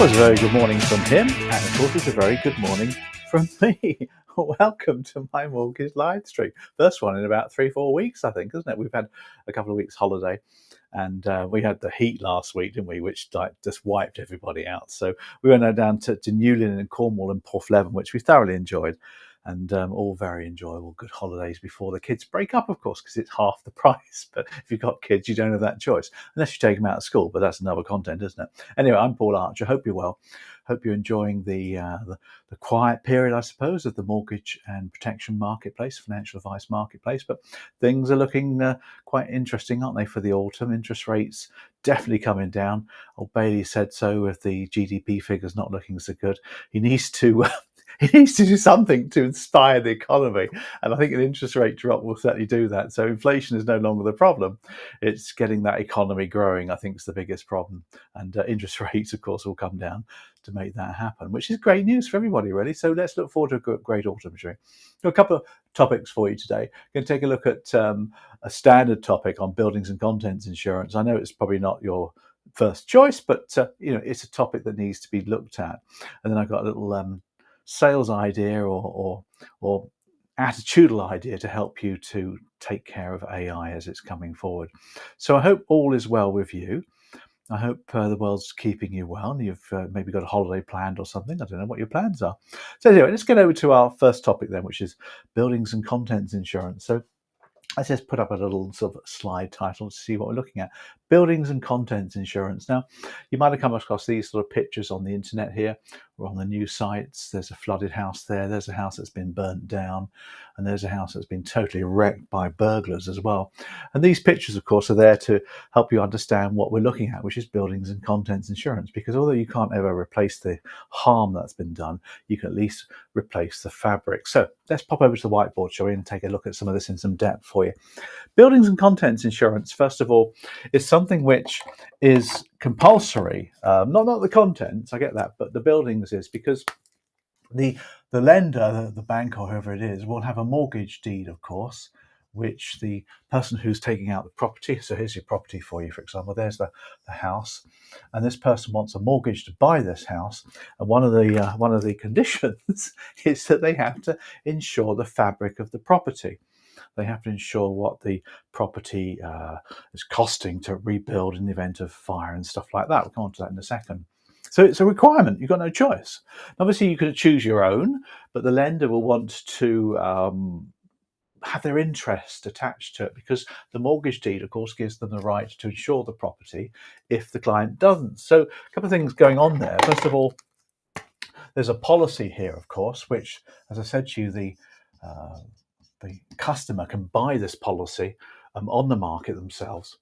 was a very good morning from him, and of course it's a very good morning from me. Welcome to my mortgage live stream. First one in about 3-4 weeks, I think, isn't it? We've had a couple of weeks holiday, and we had the heat last week, didn't we? Which just wiped everybody out. So we went down to Newlyn in Cornwall and Porthleven, which we thoroughly enjoyed. And all very enjoyable, good holidays before the kids break up, of course, because it's half the price. But if you've got kids, you don't have that choice, unless you take them out of school. But that's another content, isn't it? Anyway, I'm Paul Archer. Hope you're well. Hope you're enjoying the quiet period, I suppose, of the mortgage and protection marketplace, financial advice marketplace. But things are looking quite interesting, aren't they, for the autumn? Interest rates definitely coming down. Old Bailey said so, with the GDP figures not looking so good. He needs to do something to inspire the economy. And I think an interest rate drop will certainly do that. So inflation is no longer the problem. It's getting that economy growing, I think, is the biggest problem. And interest rates, of course, will come down to make that happen, which is great news for everybody, really. So let's look forward to a great autumn, shall we? So a couple of topics for you today. Going to take a look at a standard topic on buildings and contents insurance. I know it's probably not your first choice, but it's a topic that needs to be looked at. And then I've got a little sales idea or attitudinal idea to help you to take care of AI as it's coming forward. So I hope all is well with you. I hope the world's keeping you well, and you've maybe got a holiday planned or something. I don't know what your plans are. So anyway, let's get over to our first topic then, which is buildings and contents insurance. So let's just put up a little sort of slide title to see what we're looking at. Buildings and contents insurance. Now, you might have come across these sort of pictures on the internet here or on the news sites. There's a flooded house there. There's a house that's been burnt down. And there's a house that's been totally wrecked by burglars as well. And these pictures, of course, are there to help you understand what we're looking at, which is buildings and contents insurance. Because although you can't ever replace the harm that's been done, you can at least replace the fabric. So let's pop over to the whiteboard, shall we, and take a look at some of this in some depth for you. Buildings and contents insurance, first of all, is something which is compulsory. Not the contents, I get that, but the buildings is, because the lender, the bank or whoever it is, will have a mortgage deed, of course, which the person who's taking out the property, so here's your property for you, for example, there's the house, and this person wants a mortgage to buy this house, and one of the conditions is that they have to insure the fabric of the property. They have to ensure what the property is costing to rebuild in the event of fire and stuff like that. We'll come on to that in a second. So it's a requirement. You've got no choice. Obviously, you could choose your own, but the lender will want to have their interest attached to it, because the mortgage deed, of course, gives them the right to insure the property if the client doesn't. So a couple of things going on there. First of all, there's a policy here, of course, which, as I said to you, the customer can buy this policy on the market themselves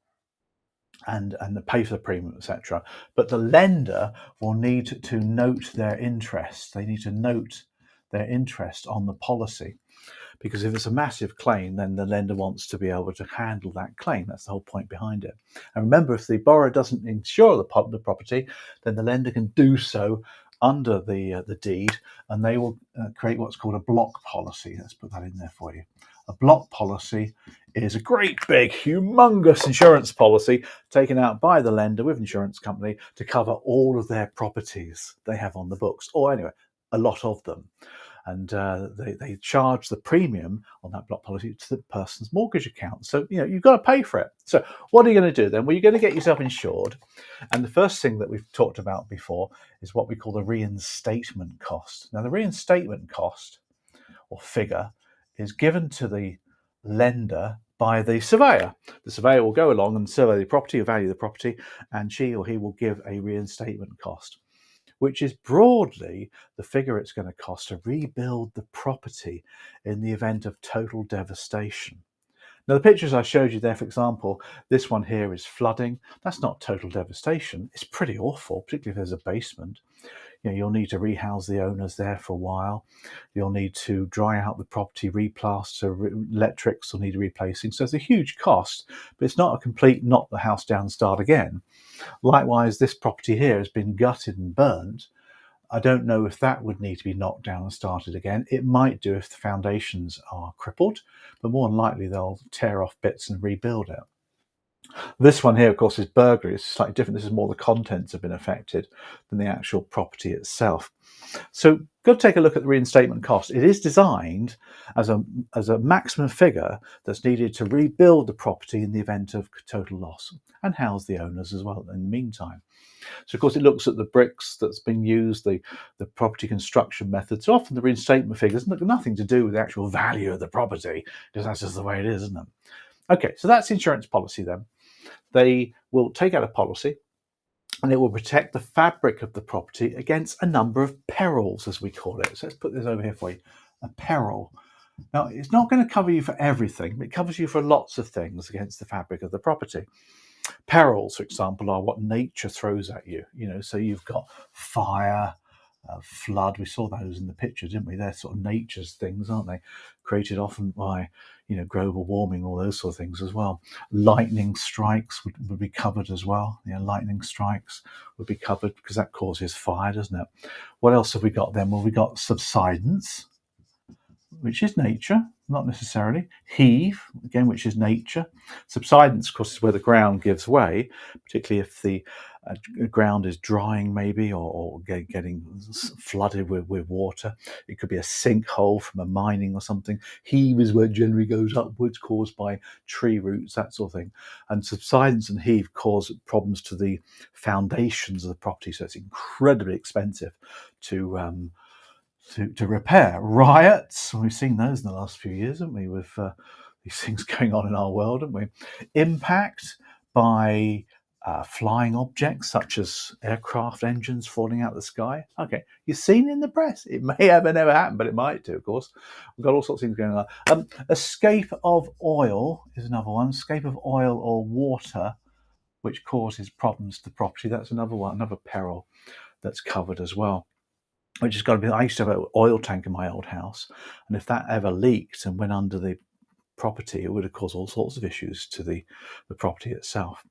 and pay for the premium, etc. But the lender will need to note their interest. They need to note their interest on the policy, because if it's a massive claim, then the lender wants to be able to handle that claim. That's the whole point behind it. And remember, if the borrower doesn't insure the property, then the lender can do so under the deed, and they will create what's called a block policy. Let's put that in there for you. A block policy is a great big humongous insurance policy taken out by the lender with insurance company to cover all of their properties they have on the books, or anyway, a lot of them. And they charge the premium on that block policy to the person's mortgage account. So, you've got to pay for it. So what are you going to do then? Well, you're going to get yourself insured. And the first thing that we've talked about before is what we call the reinstatement cost. Now, the reinstatement cost or figure is given to the lender by the surveyor. The surveyor will go along and survey the property, value the property, and she or he will give a reinstatement cost, which is broadly the figure it's going to cost to rebuild the property in the event of total devastation. Now, the pictures I showed you there, for example, this one here is flooding. That's not total devastation. It's pretty awful, particularly if there's a basement. You'll need to rehouse the owners there for a while. You'll need to dry out the property, replaster, electrics will need replacing. So it's a huge cost, but it's not a complete knock the house down and start again. Likewise, this property here has been gutted and burnt. I don't know if that would need to be knocked down and started again. It might do if the foundations are crippled, but more than likely they'll tear off bits and rebuild it. This one here, of course, is burglary. It's slightly different. This is more the contents have been affected than the actual property itself. So go take a look at the reinstatement cost. It is designed as a maximum figure that's needed to rebuild the property in the event of total loss and house the owners as well in the meantime. So of course it looks at the bricks that's been used, the property construction methods. So often the reinstatement figures have nothing to do with the actual value of the property, because that's just the way it is, isn't it? Okay, so that's the insurance policy then. They will take out a policy and it will protect the fabric of the property against a number of perils, as we call it. So let's put this over here for you. A peril. Now, it's not going to cover you for everything, but it covers you for lots of things against the fabric of the property. Perils, for example, are what nature throws at you. So you've got fire, flood. We saw those in the picture, didn't we? They're sort of nature's things, aren't they? Created often by, global warming, all those sort of things as well. Lightning strikes would be covered as well. Lightning strikes would be covered because that causes fire, doesn't it? What else have we got then? Well, we got subsidence, which is nature, not necessarily. Heave, again, which is nature. Subsidence, of course, is where the ground gives way, particularly if the ground is drying maybe or getting flooded with water. It could be a sinkhole from a mining or something. Heave is where it generally goes upwards, caused by tree roots, that sort of thing. And subsidence and heave cause problems to the foundations of the property, so it's incredibly expensive to repair. Riots, we've seen those in the last few years, haven't we, with these things going on in our world, haven't we? Impact by flying objects such as aircraft engines falling out of the sky. Okay, you've seen in the press. It may have never happened, but it might do, of course. We've got all sorts of things going on. Escape of oil is another one. Escape of oil or water, which causes problems to the property. That's another one, another peril that's covered as well. Which has got to be. I used to have an oil tank in my old house, and if that ever leaked and went under the property, it would have caused all sorts of issues to the property itself.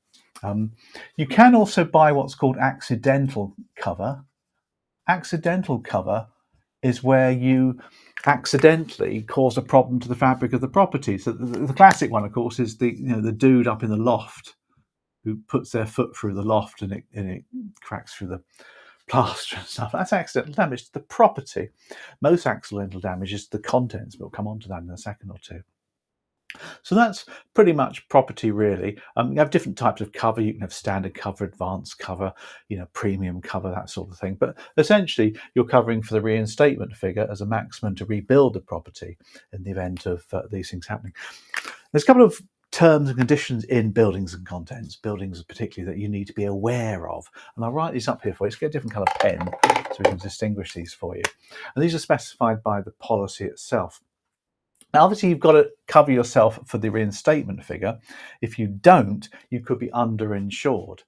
You can also buy what's called accidental cover. Accidental cover is where you accidentally cause a problem to the fabric of the property. So the classic one, of course, is the dude up in the loft who puts their foot through the loft and it cracks through the plaster and stuff. That's accidental damage to the property. Most accidental damage is the contents, but we'll come on to that in a second or two. So that's pretty much property, really. You have different types of cover. You can have standard cover, advanced cover, premium cover, that sort of thing. But essentially, you're covering for the reinstatement figure as a maximum to rebuild the property in the event of these things happening. There's a couple of terms and conditions in buildings and contents, buildings particularly, that you need to be aware of. And I'll write these up here for you. Let's get a different colour pen so we can distinguish these for you. And these are specified by the policy itself. Now, obviously, you've got to cover yourself for the reinstatement figure. If you don't, you could be underinsured.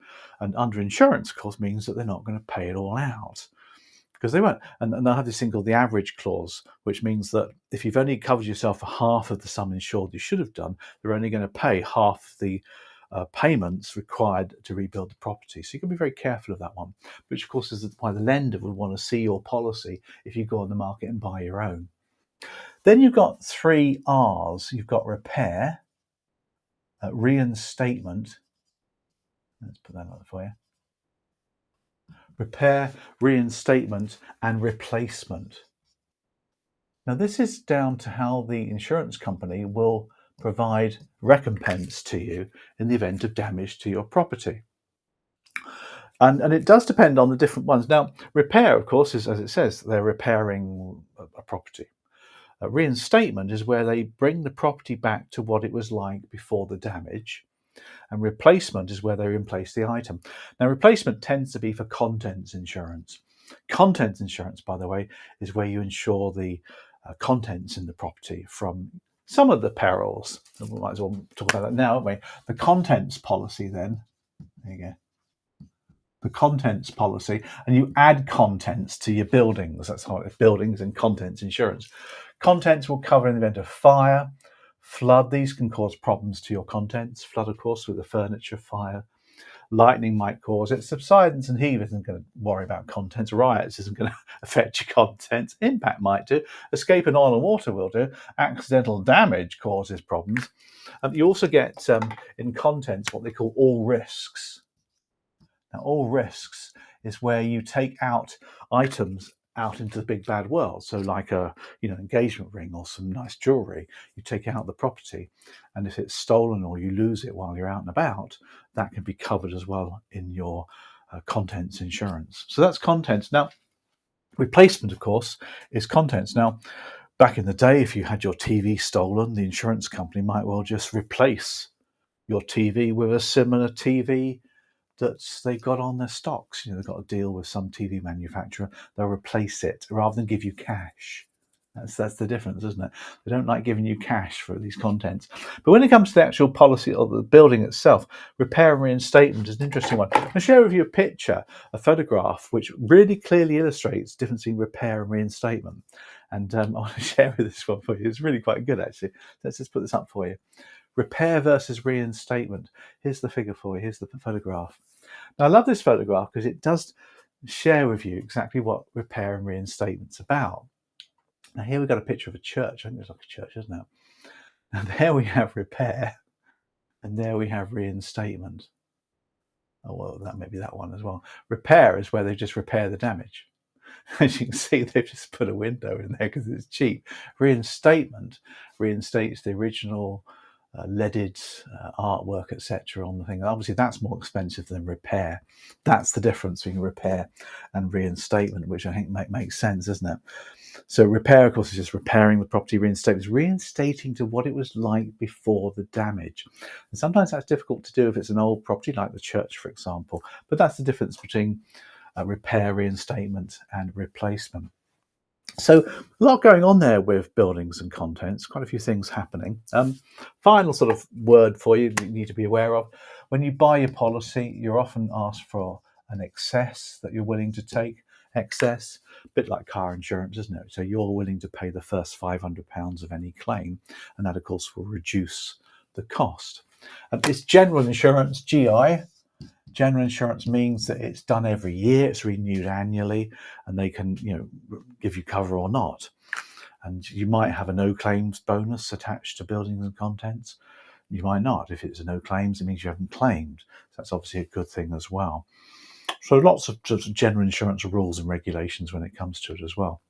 And underinsurance, of course, means that they're not going to pay it all out, because they won't. And they'll have this thing called the average clause, which means that if you've only covered yourself for half of the sum insured you should have done, they're only going to pay half the payments required to rebuild the property. So you can be very careful of that one, which of course is why the lender would want to see your policy if you go on the market and buy your own. Then you've got 3 R's. You've got repair, reinstatement. Let's put that up for you. Repair, reinstatement, and replacement. Now, this is down to how the insurance company will provide recompense to you in the event of damage to your property. And it does depend on the different ones. Now, repair, of course, is, as it says, they're repairing a property. Reinstatement is where they bring the property back to what it was like before the damage. And replacement is where they replace the item. Now, replacement tends to be for contents insurance. Contents insurance, by the way, is where you insure the contents in the property from some of the perils. We might as well talk about that now, haven't we? The contents policy then, there you go. The contents policy, and you add contents to your buildings. That's how it's buildings and contents insurance. Contents will cover in the event of fire, flood. These can cause problems to your contents. Flood, of course, with the furniture, fire, Lightning might cause it. Subsidence and heave isn't going to worry about contents. Riots isn't going to affect your contents. Impact might do. Escape in oil and water will do. Accidental damage causes problems. You also get in contents what they call all risks. Now, all risks is where you take out items out into the big bad world. So like a engagement ring or some nice jewelry, you take out the property, and if it's stolen or you lose it while you're out and about, that can be covered as well in your contents insurance. So that's contents. Now, replacement, of course, is contents. Now, back in the day, if you had your TV stolen, the insurance company might well just replace your TV with a similar TV that they've got on their stocks. They've got a deal with some TV manufacturer. They'll replace it rather than give you cash. That's the difference, isn't it? They don't like giving you cash for these contents. But when it comes to the actual policy of the building itself, repair and reinstatement is an interesting one. I'll share with you a picture, a photograph, which really clearly illustrates the difference between repair and reinstatement. And I want to share this one for you. It's really quite good, actually. Let's just put this up for you. Repair versus reinstatement. Here's the figure for you. Here's the photograph. Now, I love this photograph because it does share with you exactly what repair and reinstatement's about. Now, here we've got a picture of a church. I think it's like a church, isn't it? Now, there we have repair, and there we have reinstatement. Oh, well, that may be that one as well. Repair is where they just repair the damage. As you can see, they've just put a window in there because it's cheap. Reinstatement reinstates the original leaded artwork, etc. on the thing. Obviously, that's more expensive than repair. That's the difference between repair and reinstatement, which I think makes sense, isn't it? So repair, of course, is just repairing the property. Reinstatement is reinstating to what it was like before the damage. And sometimes that's difficult to do if it's an old property, like the church, for example. But that's the difference between repair, reinstatement, and replacement. So a lot going on there with buildings and contents, quite a few things happening. Final sort of word for you need to be aware of. When you buy your policy, you're often asked for an excess that you're willing to take. Excess, a bit like car insurance, isn't it? So you're willing to pay the first £500 of any claim, and that, of course, will reduce the cost. It's general insurance, GI. General insurance means that it's done every year, it's renewed annually, and they can, give you cover or not. And you might have a no claims bonus attached to buildings and contents. You might not. If it's a no claims, it means you haven't claimed. So that's obviously a good thing as well. So lots of general insurance rules and regulations when it comes to it as well.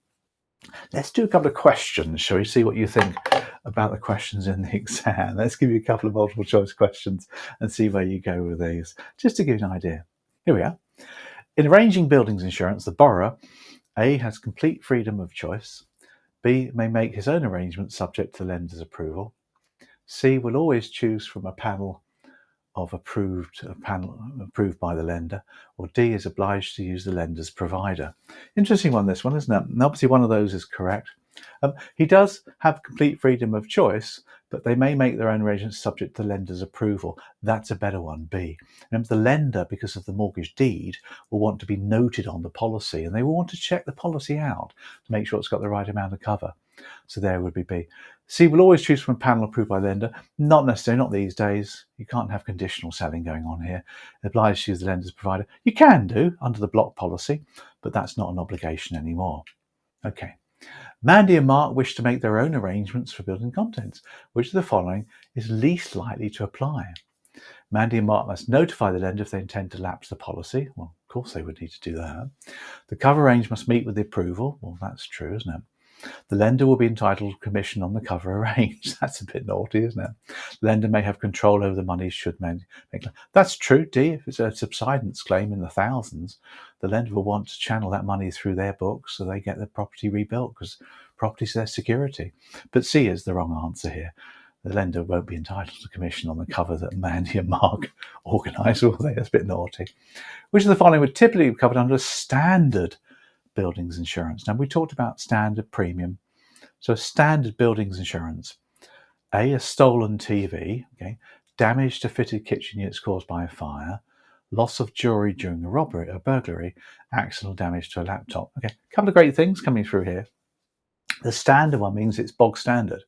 Let's do a couple of questions, shall we? See what you think about the questions in the exam. Let's give you a couple of multiple choice questions and see where you go with these, just to give you an idea. Here we are. In arranging buildings insurance, the borrower, A, has complete freedom of choice. B, may make his own arrangements subject to the lender's approval. C, will always choose from a panel approved by the lender, or D, is obliged to use the lender's provider. Interesting one, this one, isn't it? And obviously one of those is correct. He does have complete freedom of choice, but they may make their own arrangements subject to the lender's approval. That's a better one, B. Remember, the lender, because of the mortgage deed, will want to be noted on the policy, and they will want to check the policy out to make sure it's got the right amount of cover. So there would be B. C, will always choose from a panel approved by the lender. Not necessarily, not these days. You can't have conditional selling going on here. Obliged to use the lender's provider. You can do under the block policy, but that's not an obligation anymore. Okay. Mandy and Mark wish to make their own arrangements for building contents. Which of the following is least likely to apply? Mandy and Mark must notify the lender if they intend to lapse the policy. Well, of course they would need to do that. The cover range must meet with the approval. Well, that's true, isn't it? The lender will be entitled to commission on the cover arranged. That's a bit naughty, isn't it? The lender may have control over the money should make. That's true, D. If it's a subsidence claim in the thousands, the lender will want to channel that money through their books so they get the property rebuilt, because property's their security. But C is the wrong answer here. The lender won't be entitled to commission on the cover that Mandy and Mark organise, will they? That's a bit naughty. Which of the following would typically be covered under a standard buildings insurance? Now, we talked about standard premium. So standard buildings insurance. A stolen TV, okay, damage to fitted kitchen units caused by a fire, loss of jewelry during a burglary, accidental damage to a laptop. Okay, a couple of great things coming through here. The standard one means it's bog standard.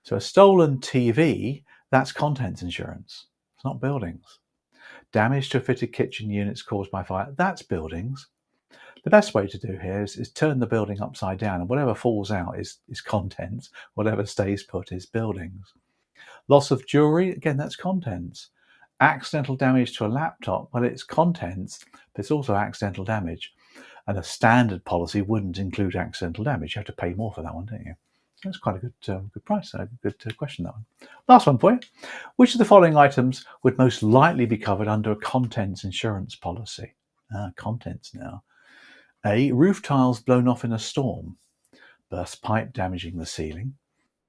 So a stolen TV, that's contents insurance. It's not buildings. Damage to fitted kitchen units caused by fire, that's buildings. The best way to do here is turn the building upside down, and whatever falls out is contents. Whatever stays put is buildings. Loss of jewellery, again, that's contents. Accidental damage to a laptop, well, it's contents, but it's also accidental damage. And a standard policy wouldn't include accidental damage. You have to pay more for that one, don't you? That's quite a good price. A good question, that one. Last one for you. Which of the following items would most likely be covered under a contents insurance policy? Contents now. A. Roof tiles blown off in a storm. Burst pipe damaging the ceiling.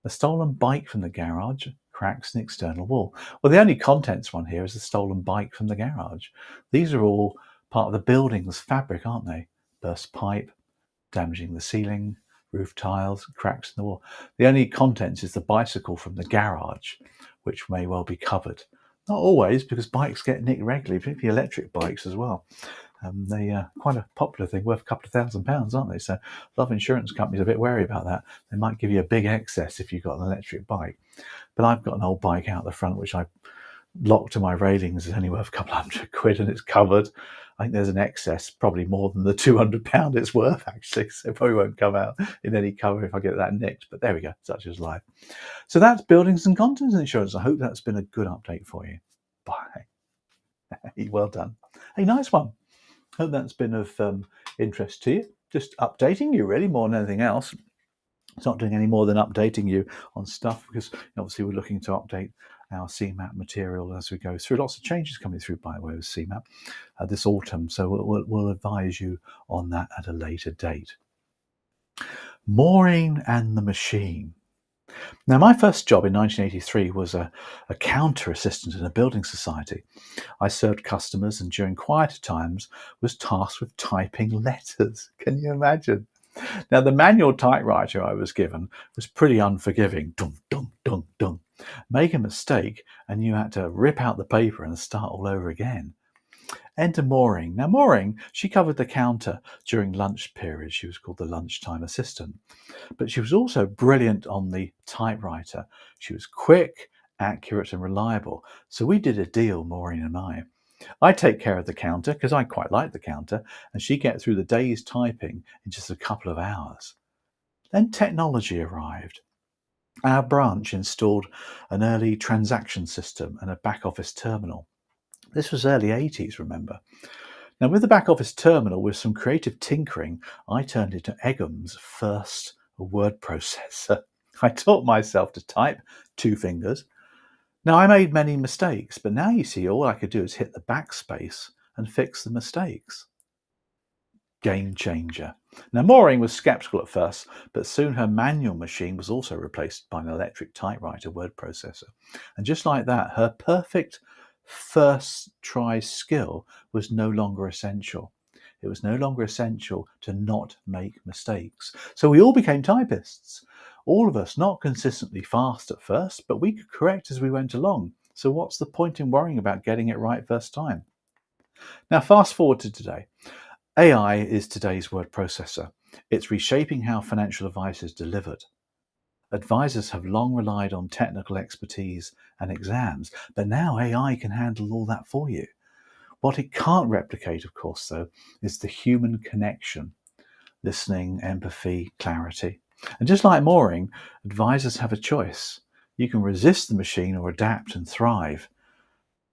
A stolen bike from the garage. Cracks in the external wall. Well, the only contents one here is the stolen bike from the garage. These are all part of the building's fabric, aren't they? Burst pipe, damaging the ceiling, roof tiles, cracks in the wall. The only contents is the bicycle from the garage, which may well be covered. Not always, because bikes get nicked regularly, particularly electric bikes as well. They are quite a popular thing, worth a couple of £1,000s, aren't they? So a lot of insurance companies are a bit wary about that. They might give you a big excess if you've got an electric bike. But I've got an old bike out the front, which I locked to my railings, is only worth a couple of £100 and it's covered. I think there's an excess, probably more than the £200 it's worth, actually. So it probably won't come out in any cover if I get that nicked. But there we go, such is life. So that's buildings and contents insurance. I hope that's been a good update for you. Bye. Well done. Hey, nice one. Hope that's been of interest to you. Just updating you, really, more than anything else. It's not doing any more than updating you on stuff, because obviously we're looking to update our CeMAP material as we go through. Lots of changes coming through, by the way, with CeMAP this autumn. So we'll advise you on that at a later date. Maureen and the machine. Now, my first job in 1983 was a counter assistant in a building society. I served customers and during quieter times was tasked with typing letters. Can you imagine? Now, the manual typewriter I was given was pretty unforgiving. Dum, dum, dum, dum. Make a mistake and you had to rip out the paper and start all over again. Enter Maureen. Now, Maureen, she covered the counter during lunch period. She was called the lunchtime assistant. But she was also brilliant on the typewriter. She was quick, accurate and reliable. So we did a deal, Maureen and I. I'd take care of the counter because I quite liked the counter, and she'd get through the day's typing in just a couple of hours. Then technology arrived. Our branch installed an early transaction system and a back office terminal. This was early 80s, remember. Now, with the back office terminal, with some creative tinkering, I turned into Eggham's first word processor. I taught myself to type 2 fingers. Now, I made many mistakes, but now you see all I could do is hit the backspace and fix the mistakes. Game changer. Now, Maureen was skeptical at first, but soon her manual machine was also replaced by an electric typewriter word processor. And just like that, her perfect first try skill was no longer essential. It was no longer essential to not make mistakes. So we all became typists. All of us, not consistently fast at first, but we could correct as we went along. So what's the point in worrying about getting it right first time? Now, fast forward to today. AI is today's word processor. It's reshaping how financial advice is delivered. Advisors have long relied on technical expertise and exams, but now AI can handle all that for you. What it can't replicate, of course, though, is the human connection, listening, empathy, clarity. And just like Maureen, advisors have a choice. You can resist the machine or adapt and thrive.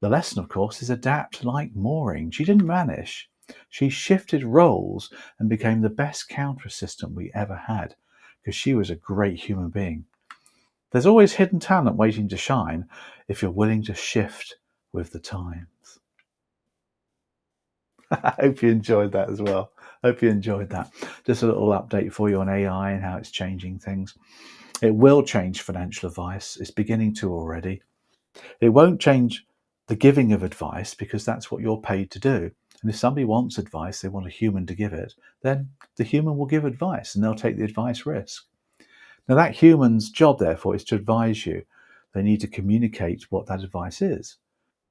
The lesson, of course, is adapt like Maureen. She didn't vanish. She shifted roles and became the best counter assistant we ever had, because she was a great human being. There's always hidden talent waiting to shine if you're willing to shift with the times. I hope you enjoyed that as well. Hope you enjoyed that. Just a little update for you on AI and how it's changing things. It will change financial advice. It's beginning to already. It won't change the giving of advice, because that's what you're paid to do. And if somebody wants advice, they want a human to give it, then the human will give advice and they'll take the advice risk. Now, that human's job, therefore, is to advise you. They need to communicate what that advice is.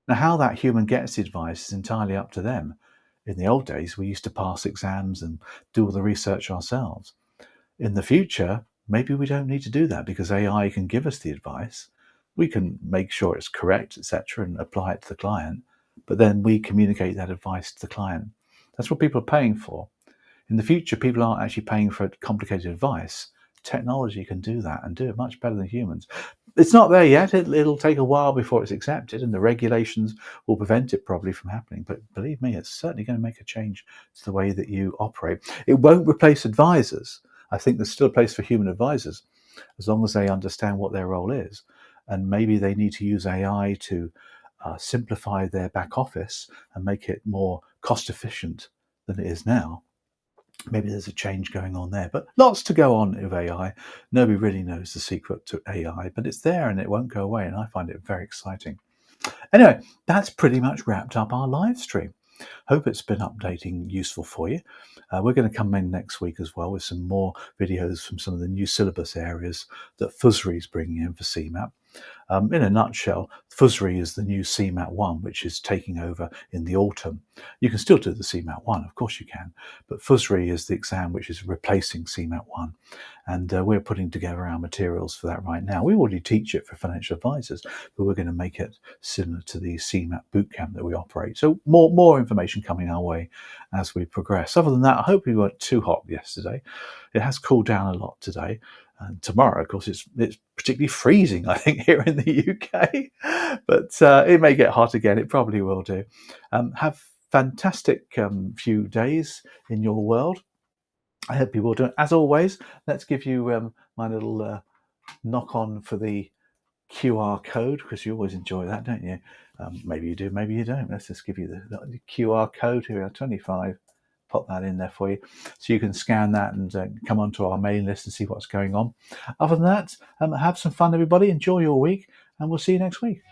Now, how that human gets the advice is entirely up to them. In the old days, we used to pass exams and do all the research ourselves. In the future, maybe we don't need to do that, because AI can give us the advice. We can make sure it's correct, etc., and apply it to the client. but then we communicate that advice to the client. That's what people are paying for. In the future, people aren't actually paying for complicated advice. Technology can do that and do it much better than humans. It's not there yet. It'll take a while before it's accepted, and the regulations will prevent it probably from happening. But believe me, it's certainly going to make a change to the way that you operate. It won't replace advisors. I think there's still a place for human advisors, as long as they understand what their role is. And maybe they need to use AI to simplify their back office and make it more cost efficient than it is now. Maybe there's a change going on there, but lots to go on with AI. Nobody really knows the secret to AI, but it's there and it won't go away, and I find it very exciting. Anyway, that's pretty much wrapped up our live stream. Hope it's been updating, useful for you. We're going to come in next week as well with some more videos from some of the new syllabus areas that FUSRI is bringing in for CeMAP. In a nutshell, FUSRI is the new CeMAP 1, which is taking over in the autumn. You can still do the CeMAP 1, of course you can, but FUSRI is the exam which is replacing CeMAP 1. And we're putting together our materials for that right now. We already teach it for financial advisors, but we're going to make it similar to the CeMAP bootcamp that we operate. So more information coming our way as we progress. Other than that, I hope we weren't too hot yesterday. It has cooled down a lot today. And tomorrow, of course, it's particularly freezing, I think, here in the UK. But it may get hot again. It probably will do. Have fantastic few days in your world. I hope you will do it. As always, let's give you my little knock on for the QR code, because you always enjoy that, don't you? Maybe you do, maybe you don't. Let's just give you the QR code. Here we are, 25. Pop that in there for you, so you can scan that and come onto our mailing list and see what's going on. Other than that, have some fun, everybody. Enjoy your week, and we'll see you next week.